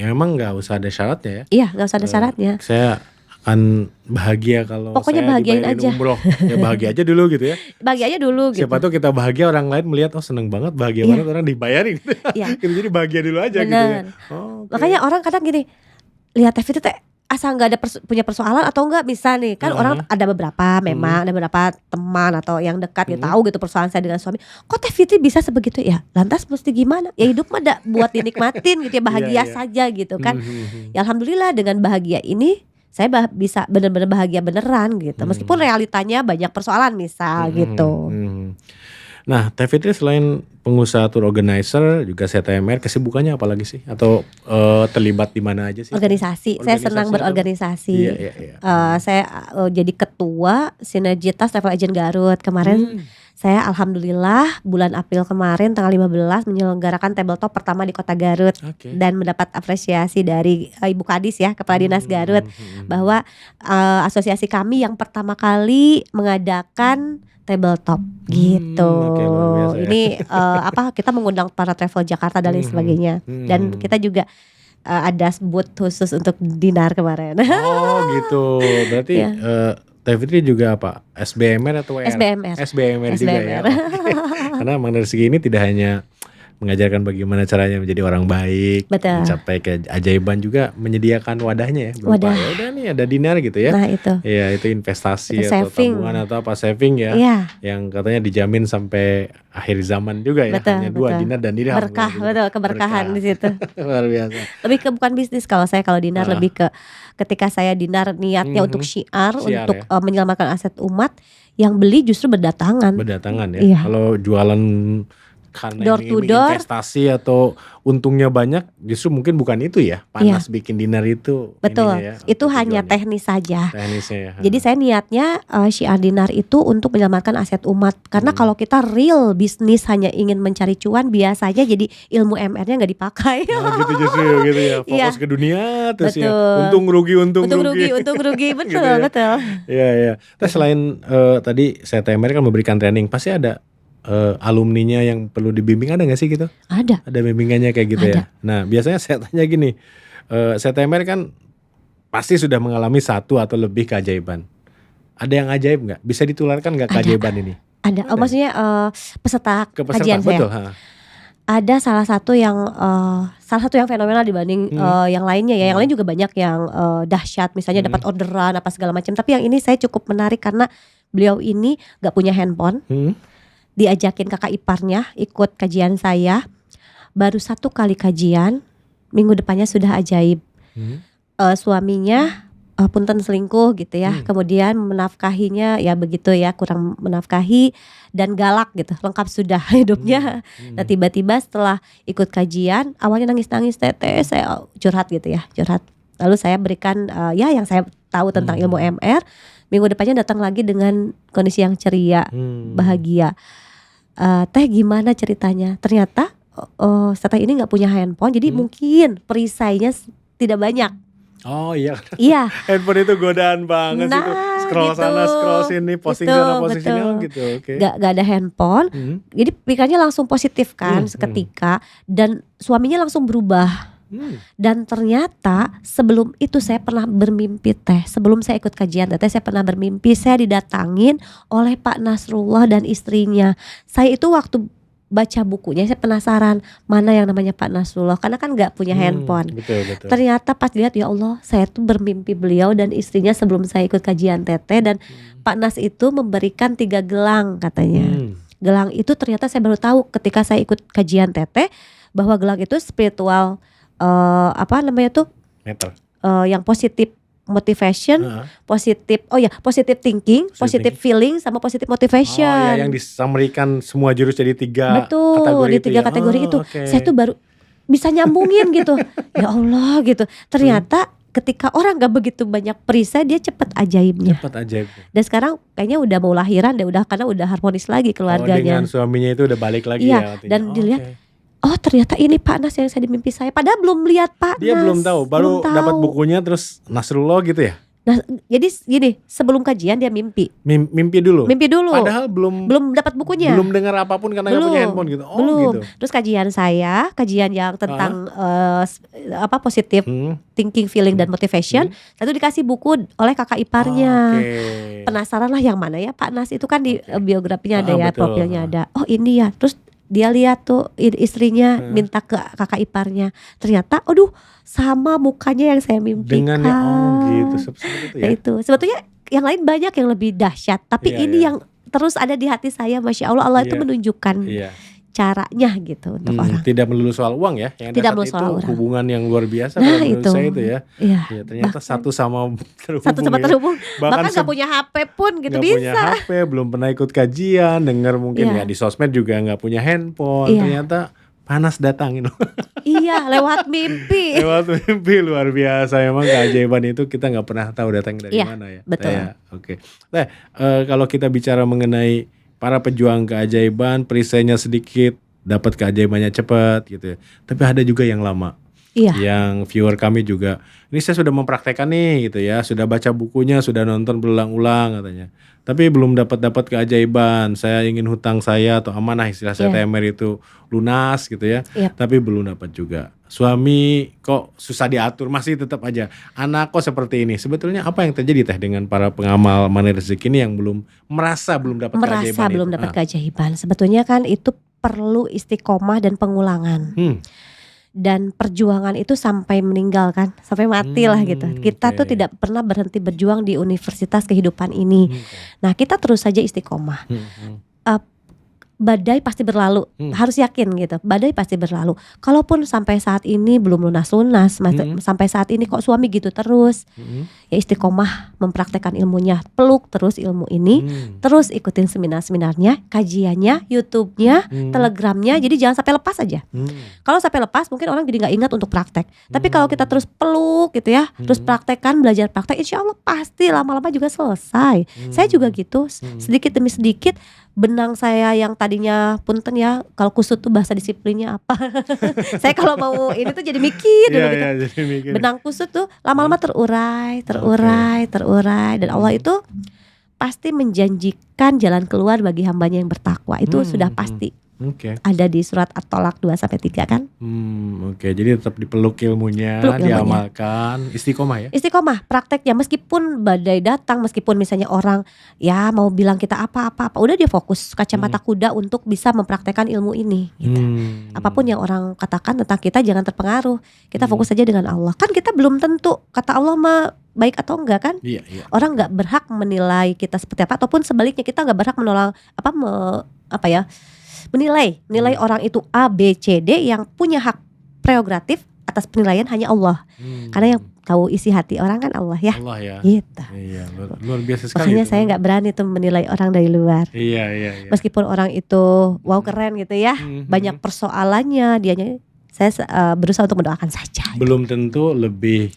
emang nggak usah ada syaratnya ya. Iya, nggak usah ada syaratnya. Saya akan bahagia kalau pokoknya saya bahagiain aja. Umroh. Ya bahagia aja dulu gitu ya. Bahagia aja dulu gitu. Siapa tuh kita bahagia, orang lain melihat seneng banget, bahagia banget, orang dibayarin gitu. Jadi bahagia dulu aja. Bener. Gitu ya. Makanya orang kadang gini, lihat TV itu asal nggak ada punya persoalan atau enggak bisa nih kan, orang ada beberapa memang ada beberapa teman atau yang dekat gitu tahu gitu persoalan saya dengan suami, kok Teh Fitri bisa sebegitu ya, lantas mesti gimana ya, hidup mah buat dinikmatin gitu ya, bahagia saja gitu kan. Ya alhamdulillah dengan bahagia ini saya bisa benar-benar bahagia beneran gitu, meskipun realitanya banyak persoalan misal gitu. Nah, Teh Fitri selain pengusaha tour organizer juga CTMR, kesibukannya apa lagi sih? Atau terlibat di mana aja sih? Organisasi. Saya senang berorganisasi. Iya. Saya jadi ketua Sinergitas Travel Agent Garut. Kemarin saya alhamdulillah bulan April kemarin tanggal 15 menyelenggarakan tabletop pertama di Kota Garut. Dan mendapat apresiasi dari Ibu Kadis ya, Kepala Dinas Garut, bahwa asosiasi kami yang pertama kali mengadakan tabletop gitu. Ini kita mengundang para travel Jakarta dan lain sebagainya. Dan kita juga ada booth khusus untuk Dinar kemarin. Oh gitu. Berarti Teh Fitri juga apa? SBMR atau WR? SBMR juga ya. Karena Mandar Rezeki ini tidak hanya mengajarkan bagaimana caranya menjadi orang baik, mencapai keajaiban, juga menyediakan wadahnya ya. Wadah. Ya udah nih ada Dinar gitu ya. Nah itu. Iya, itu investasi itu atau saving. tabungan atau apa saving ya. Iya. Yang katanya dijamin sampai akhir zaman juga ya. Hanya 2 Dinar dan dirham. Berkah, betul, keberkahan di situ. Luar biasa. Lebih ke bukan bisnis kalau Dinar lebih ke ketika saya Dinar niatnya untuk syiar untuk menyelamatkan aset umat, yang beli justru berdatangan ya. Iya. Kalau jualan karena door to door, investasi atau untungnya banyak, justru mungkin bukan itu ya, panas bikin Dinar itu. Betul, ya, itu hanya teknis saja. Teknisnya ya. Jadi saya niatnya syiar Dinar itu untuk menyelamatkan aset umat. Karena kalau kita real bisnis hanya ingin mencari cuan, biasanya jadi ilmu MR-nya nggak dipakai. Nah, gitu justru gitu ya, fokus ke dunia terus ya, untung rugi, betul gitu ya. Betul. Iya. Terus selain tadi saya TMR kan memberikan training, pasti ada alumninya yang perlu dibimbing, ada nggak sih gitu? Ada bimbingannya kayak gitu ya. Nah biasanya saya tanya gini, saya TMR kan pasti sudah mengalami satu atau lebih keajaiban. Ada yang ajaib nggak? Bisa ditularkan nggak keajaiban ini? Ada. Maksudnya peserta kajian betul, saya. Ada salah satu yang fenomenal dibanding yang lainnya ya. Yang lain juga banyak yang dahsyat, misalnya dapat orderan apa segala macam. Tapi yang ini saya cukup menarik karena beliau ini nggak punya handphone. Diajakin kakak iparnya ikut kajian saya. Baru 1 kali kajian, minggu depannya sudah ajaib. Suaminya punten selingkuh gitu ya. Kemudian menafkahinya ya begitu ya, kurang menafkahi dan galak gitu, lengkap sudah hidupnya. Nah tiba-tiba setelah ikut kajian, awalnya nangis-nangis, teteh saya curhat gitu ya, curhat. Lalu saya berikan ya yang saya tahu tentang ilmu MR. Minggu depannya datang lagi dengan kondisi yang ceria, bahagia. Teh gimana ceritanya? Ternyata setelah ini nggak punya handphone, jadi mungkin perisainya tidak banyak. Oh iya. Iya. Handphone itu godaan banget itu. Scroll gitu. Sana, scroll sini, posting sana, posting sini gitu. Okay. Gak ada handphone. Jadi pikirannya langsung positif kan seketika. Dan suaminya langsung berubah. Dan ternyata sebelum itu saya pernah bermimpi teh. Sebelum saya ikut kajian teh, saya pernah bermimpi saya didatangin oleh Pak Nasrullah dan istrinya. Saya itu waktu baca bukunya saya penasaran mana yang namanya Pak Nasrullah, karena kan nggak punya handphone. Betul. Ternyata pas dilihat, ya Allah, saya tuh bermimpi beliau dan istrinya sebelum saya ikut kajian teteh. Dan Pak Nas itu memberikan 3 gelang katanya. Gelang itu ternyata saya baru tahu ketika saya ikut kajian teteh, bahwa gelang itu spiritual meter. Yang positif motivation, positive thinking, positive feeling, sama positive motivation. Oh ya, yang disamerikan semua jurus jadi 3 betul, kategori di 3 kategori itu. Okay. Saya tuh baru bisa nyambungin gitu. Ya Allah gitu. Ternyata ketika orang gak begitu banyak perisai, dia cepet ajaibnya. Dan sekarang kayaknya udah mau lahiran deh, karena udah harmonis lagi keluarganya. Dengan suaminya itu udah balik lagi ya. Dan dilihat, oh ternyata ini Pak Nas yang saya di mimpi saya. Padahal belum lihat Pak Nas. Dia belum tahu, baru dapat bukunya terus Nasrullah gitu ya. Nah, jadi gini, sebelum kajian dia mimpi. Mimpi dulu. Padahal belum dapat bukunya. Belum dengar apapun karena nggak punya handphone gitu. Belum. Gitu. Terus kajian yang tentang positif thinking, feeling dan motivation. Lalu dikasih buku oleh kakak iparnya. Penasaran lah yang mana ya Pak Nas itu kan di biografinya ada ya, betul. Profilnya ada. Oh ini ya. Terus dia lihat tuh istrinya minta ke kakak iparnya. Ternyata aduh sama mukanya yang saya mimpikan. Dengan gitu seperti itu ya. Nah, itu sebetulnya yang lain banyak yang lebih dahsyat, tapi ini yang terus ada di hati saya. Masya Allah itu menunjukkan caranya gitu untuk orang. Tidak melulu soal uang ya. Yang tidak melulu soal uang. Hubungan yang luar biasa kalau menurut saya itu ya. Iya. Ternyata satu sama terhubung. Bahkan gak punya HP pun gitu bisa. Gak punya HP, belum pernah ikut kajian, dengar mungkin di sosmed juga gak punya handphone. Ternyata Panas datangin. Iya, lewat mimpi. Lewat mimpi, luar biasa. Emang keajaiban itu kita gak pernah tahu datang dari mana ya. Betul. Oke. Nah, kalau kita bicara mengenai para pejuang keajaiban, perisainya sedikit, dapat keajaibannya cepat gitu ya. Tapi ada juga yang lama. Iya. Yang viewer kami juga, ini saya sudah mempraktekkan nih gitu ya, sudah baca bukunya, sudah nonton berulang-ulang katanya. Tapi belum dapat keajaiban. Saya ingin hutang saya atau amanah istilah saya TMR itu lunas gitu ya. Tapi belum dapat juga. Suami kok susah diatur, masih tetap aja. Anak kok seperti ini. Sebetulnya apa yang terjadi Teh dengan para pengamal money rezeki ini yang belum dapat keajaiban? Belum dapat keajaiban. Sebetulnya kan itu perlu istiqomah dan pengulangan. Dan perjuangan itu sampai meninggal kan, sampai mati lah gitu. Kita tuh tidak pernah berhenti berjuang di universitas kehidupan ini. Nah, kita terus saja istiqomah. Badai pasti berlalu, harus yakin gitu. Badai pasti berlalu. Kalaupun sampai saat ini belum lunas-lunas, sampai saat ini kok suami gitu terus, ya istiqomah mempraktekkan ilmunya, peluk terus ilmu ini, terus ikutin seminar-seminarnya, kajiannya, YouTube-nya, Telegramnya. Jadi jangan sampai lepas aja. Kalau sampai lepas, mungkin orang jadi nggak ingat untuk praktek. Tapi kalau kita terus peluk gitu ya, terus praktekkan, belajar praktek, insya Allah pasti lama-lama juga selesai. Saya juga gitu, sedikit demi sedikit. Benang saya yang tadinya punten ya, kalau kusut tuh bahasa disiplinnya apa? Saya kalau mau ini tuh jadi mikir dulu gitu. Jadi mikir. Benang kusut tuh lama-lama terurai. Dan Allah itu pasti menjanjikan jalan keluar bagi hambanya yang bertakwa. Itu sudah pasti. Ada di surat At-Tolak 2-3 kan. Oke. Jadi tetap dipeluk ilmunya, diamalkan, istiqomah ya. Istiqomah prakteknya, meskipun badai datang, meskipun misalnya orang ya mau bilang kita apa, udah dia fokus kacamata kuda untuk bisa mempraktekkan ilmu ini gitu. Apapun yang orang katakan tentang kita jangan terpengaruh. Kita fokus saja dengan Allah. Kan kita belum tentu kata Allah mah baik atau enggak kan? Iya. Orang nggak berhak menilai kita seperti apa, ataupun sebaliknya kita nggak berhak menilai orang itu A, B, C, D, yang punya hak prerogatif atas penilaian hanya Allah. Karena yang tahu isi hati orang kan Allah ya. Allah ya. Gitu. Iya, luar biasa sekali. Makanya saya nggak berani tuh menilai orang dari luar. Iya. Meskipun orang itu keren gitu ya, banyak persoalannya, saya berusaha untuk mendoakan saja. Belum tentu lebih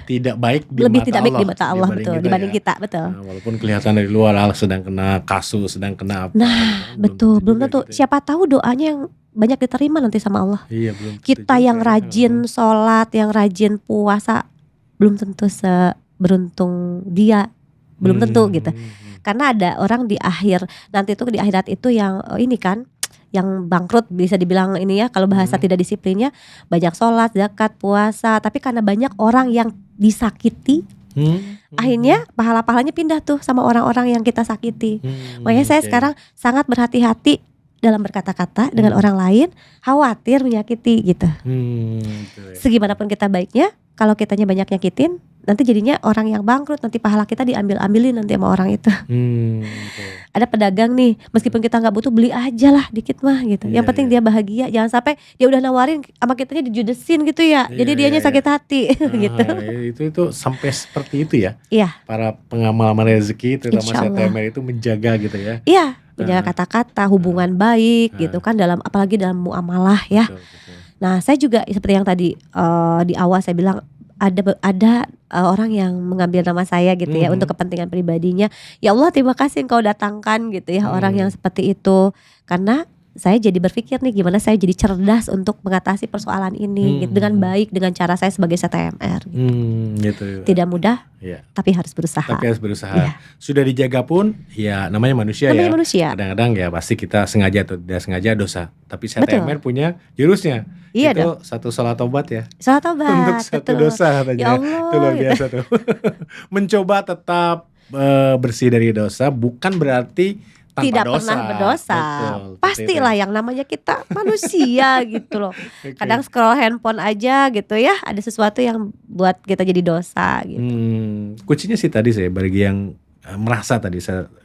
tidak baik di mata Allah betul dibanding kita betul. Nah, walaupun kelihatan dari luar sedang kena kasus, sedang kena apa. Nah, betul. Belum tentu. Gitu ya. Siapa tahu doanya yang banyak diterima nanti sama Allah. Iya, belum. Kita yang rajin sholat, yang rajin puasa, belum tentu seberuntung dia. Belum tentu gitu. Karena ada orang di akhirat itu yang ini kan, yang bangkrut bisa dibilang ini ya, kalau bahasa tidak disiplinnya, banyak sholat, zakat, puasa, tapi karena banyak orang yang disakiti, akhirnya pahala-pahalanya pindah tuh sama orang-orang yang kita sakiti. Makanya saya sekarang sangat berhati-hati dalam berkata-kata dengan orang lain, khawatir menyakiti gitu. Segimanapun kita baiknya, kalau kitanya banyak nyakitin, nanti jadinya orang yang bangkrut, nanti pahala kita diambil-ambilin nanti sama orang itu. Ada pedagang nih, meskipun kita nggak butuh, beli aja lah dikit mah gitu. Yang penting dia bahagia, jangan sampai dia udah nawarin sama kitanya dijudesin gitu ya. Jadi dianya sakit hati gitu. Itu sampai seperti itu ya. Iya. Para pengamal rezeki terutama CTMR itu menjaga gitu ya. Iya, menjaga kata-kata, hubungan baik gitu kan, apalagi dalam muamalah ya. Betul. Nah, saya juga seperti yang tadi di awal saya bilang, ada orang yang mengambil nama saya gitu ya untuk kepentingan pribadinya. Ya Allah, terima kasih Engkau datangkan gitu ya orang yang seperti itu. Karena saya jadi berpikir nih, gimana saya jadi cerdas untuk mengatasi persoalan ini gitu, dengan baik, dengan cara saya sebagai CTMR gitu. Tidak mudah, tapi harus berusaha. Ya. Sudah dijaga pun ya namanya manusia. Kadang-kadang ya pasti kita sengaja atau tidak sengaja dosa. Tapi CTMR punya jurusnya. Iya itu dong. Satu salat tobat ya. Salat tobat. Untuk satu dosa katanya. Ya Allah, itu luar biasa tuh. Mencoba tetap bersih dari dosa bukan berarti tanpa tidak dosa. Pernah berdosa. Betul, pastilah yang namanya kita manusia gitu loh. Kadang scroll handphone aja gitu ya, ada sesuatu yang buat kita jadi dosa gitu. Kuncinya sih tadi saya bagi yang merasa tadi,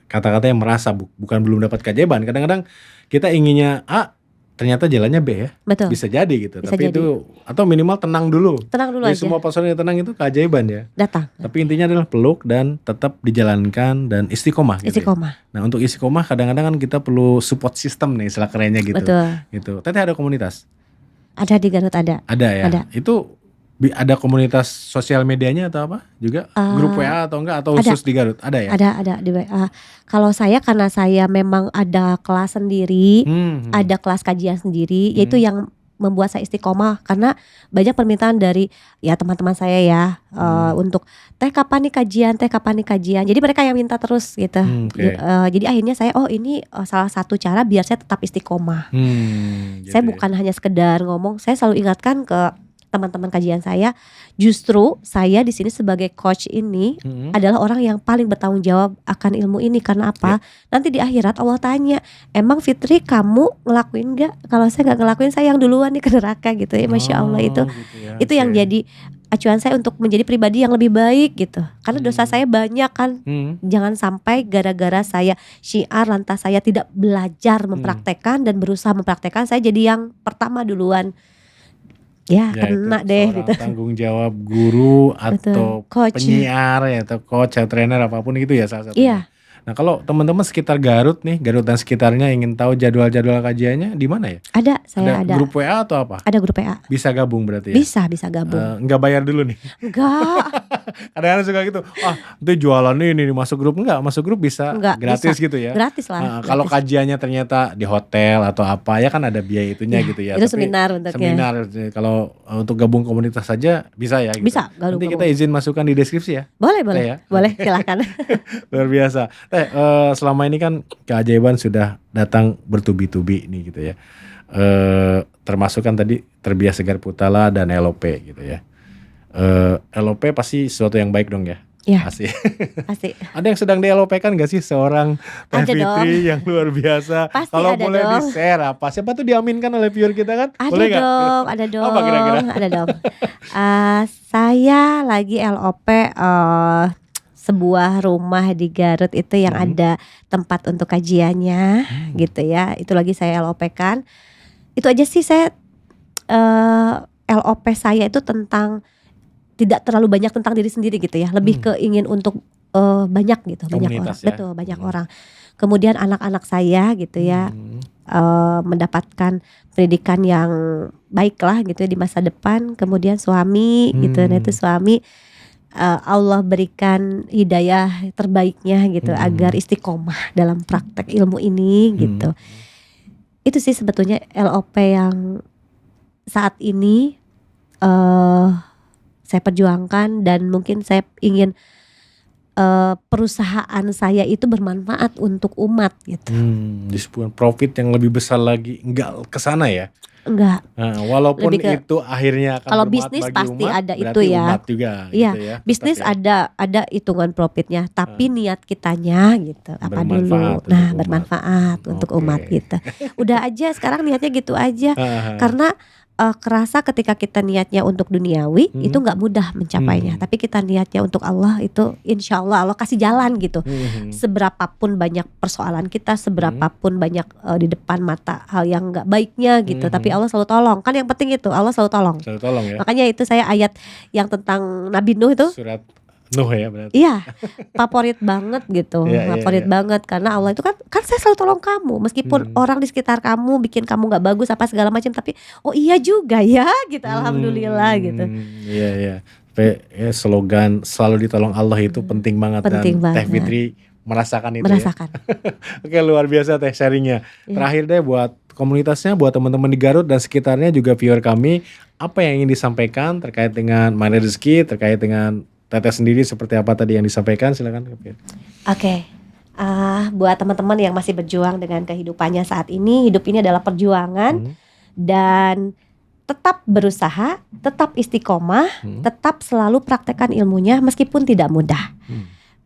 kata-kata yang merasa bukan belum dapat keajaiban. Kadang-kadang kita inginnya A, ternyata jalannya B ya. Betul. Bisa jadi gitu. Bisa tapi jadi. itu atau minimal tenang dulu. Dari aja. Semua persoalan yang tenang itu keajaiban ya. Datang. Tapi intinya adalah peluk dan tetap dijalankan dan istiqomah gitu. Istiqomah. Nah, untuk istiqomah kadang-kadang kan kita perlu support system nih, istilah kerennya gitu. Betul. Gitu. Tadi ada komunitas. Ada di Garut ada. Ada ya. Ada. Itu ada komunitas sosial medianya atau apa juga? Grup WA atau enggak? Atau khusus di Garut? Ada ya? Ada di WA. Kalau saya, karena saya memang ada kelas sendiri, ada kelas kajian sendiri, yaitu yang membuat saya istiqomah. Karena banyak permintaan dari ya teman-teman saya ya, untuk teh kapan nih kajian. Jadi mereka yang minta terus gitu. Jadi akhirnya saya ini salah satu cara biar saya tetap istiqomah. Saya bukan hanya sekedar ngomong, saya selalu ingatkan ke teman-teman kajian saya, justru saya di sini sebagai coach ini adalah orang yang paling bertanggung jawab akan ilmu ini. Karena apa? Nanti di akhirat Allah tanya, emang Fitri kamu ngelakuin gak? Kalau saya gak ngelakuin, saya yang duluan nih ke neraka gitu ya. Masya Allah itu gitu ya. Itu yang jadi acuan saya untuk menjadi pribadi yang lebih baik gitu. Karena dosa saya banyak kan. Jangan sampai gara-gara saya syiar lantas saya tidak belajar mempraktekkan dan berusaha mempraktekkan, saya jadi yang pertama duluan. Ya kena deh gitu. Tanggung jawab guru atau coach, penyiar ya, atau coach atau trainer apapun itu ya salah satunya. Iya. Nah, kalau teman-teman sekitar Garut nih, Garut dan sekitarnya ingin tahu jadwal-jadwal kajiannya di mana ya? Ada grup WA atau apa? Ada grup WA. Bisa gabung berarti ya? Bisa gabung. Enggak bayar dulu nih? Enggak. Kadang-kadang suka gitu. Itu jualan ini masuk grup. Enggak, masuk grup bisa gratis bisa. Gitu ya. Gratis lah. Kalau kajiannya ternyata di hotel atau apa ya kan ada biaya itunya gitu ya. Itu seminar bentuknya. Seminar. Kalau untuk gabung komunitas saja bisa ya gitu. Bisa. Nanti kita izin masukkan di deskripsi ya. Boleh ya? Boleh, silakan. Luar biasa. Selama ini kan keajaiban sudah datang bertubi-tubi nih gitu ya. Termasuk kan tadi Terbias Segar Putala dan LOP gitu ya. LOP pasti sesuatu yang baik dong ya. Iya. Pasti. Ada yang sedang di LOP kan gak sih seorang Teh Fitri yang luar biasa. Kalau boleh di-share apa? Siapa tuh diaminkan oleh viewer kita kan? Boleh gak? Ada dong. Apa kira-kira? Ada dong. Saya lagi LOP sebuah rumah di Garut itu yang ada tempat untuk kajiannya gitu ya. Itu lagi saya LOP kan. Itu aja sih saya LOP saya itu tentang tidak terlalu banyak tentang diri sendiri gitu ya, lebih ke ingin untuk banyak gitu, banyak orang, ya? Betul, banyak orang. Kemudian anak-anak saya gitu ya mendapatkan pendidikan yang baik lah gitu ya di masa depan. Kemudian suami gitu, nah itu suami Allah berikan hidayah terbaiknya gitu agar istiqomah dalam praktek ilmu ini gitu. Itu sih sebetulnya LOP yang saat ini saya perjuangkan, dan mungkin saya ingin perusahaan saya itu bermanfaat untuk umat gitu. Disebut profit yang lebih besar lagi, enggak kesana ya? Enggak. Walaupun itu akhirnya akan kalau bermanfaat bisnis bagi pasti umat, ada berarti itu ya. Umat juga, iya, gitu ya. Bisnis ya. ada hitungan profitnya, tapi niat kitanya gitu apa dulu. Nah, bermanfaat untuk umat gitu. Udah aja sekarang niatnya gitu aja. Karena kerasa ketika kita niatnya untuk duniawi itu nggak mudah mencapainya, tapi kita niatnya untuk Allah itu insya Allah kasih jalan gitu. Seberapapun banyak persoalan kita, seberapapun banyak di depan mata hal yang nggak baiknya gitu, tapi Allah selalu tolong. Kan yang penting itu Allah selalu tolong. Selalu tolong ya. Makanya itu saya ayat yang tentang Nabi Nuh itu. Surat Nuh ya berarti. Iya, favorit banget gitu, favorit banget karena Allah itu kan saya selalu tolong kamu meskipun orang di sekitar kamu bikin kamu nggak bagus apa segala macam, tapi oh iya juga ya gitu, alhamdulillah gitu. Iya. Ya, slogan selalu ditolong Allah itu penting banget, penting dan banget. Teh Fitri merasakan itu. Ya. Oke, luar biasa Teh sharingnya. Terakhir deh buat komunitasnya, buat teman-teman di Garut dan sekitarnya juga viewer kami, apa yang ingin disampaikan terkait dengan Money Rezeki, terkait dengan Teteh sendiri seperti apa tadi yang disampaikan, silakan. Oke. Buat teman-teman yang masih berjuang dengan kehidupannya saat ini, hidup ini adalah perjuangan dan tetap berusaha, tetap istiqomah, tetap selalu praktekkan ilmunya meskipun tidak mudah.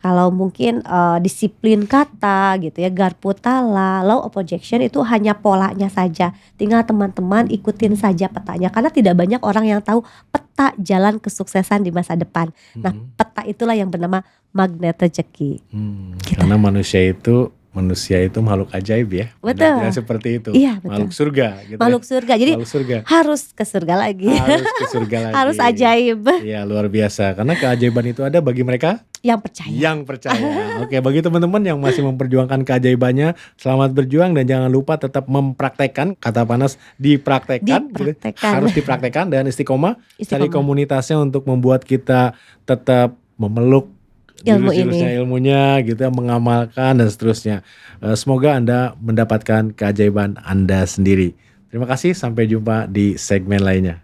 Kalau mungkin disiplin kata gitu ya, Garputala, law of projection itu hanya polanya saja. Tinggal teman-teman ikutin saja petanya, karena tidak banyak orang yang tahu peta jalan kesuksesan di masa depan. Nah, peta itulah yang bernama magnet rezeki. Gitu. Karena manusia itu makhluk ajaib ya. Betul. Seperti itu. Iya, betul. Makhluk surga gitu. Makhluk surga. Jadi harus ke surga lagi. Harus ke surga lagi. Harus ajaib. Iya, luar biasa. Karena keajaiban itu ada bagi mereka yang percaya. Oke, bagi teman-teman yang masih memperjuangkan keajaibannya, selamat berjuang dan jangan lupa tetap mempraktekkan, kata panas dipraktekkan. Gitu. Harus dipraktekkan dan istiqomah. Cari komunitasnya untuk membuat kita tetap memeluk ilmunya gitu, mengamalkan dan seterusnya. Semoga Anda mendapatkan keajaiban Anda sendiri. Terima kasih, sampai jumpa di segmen lainnya.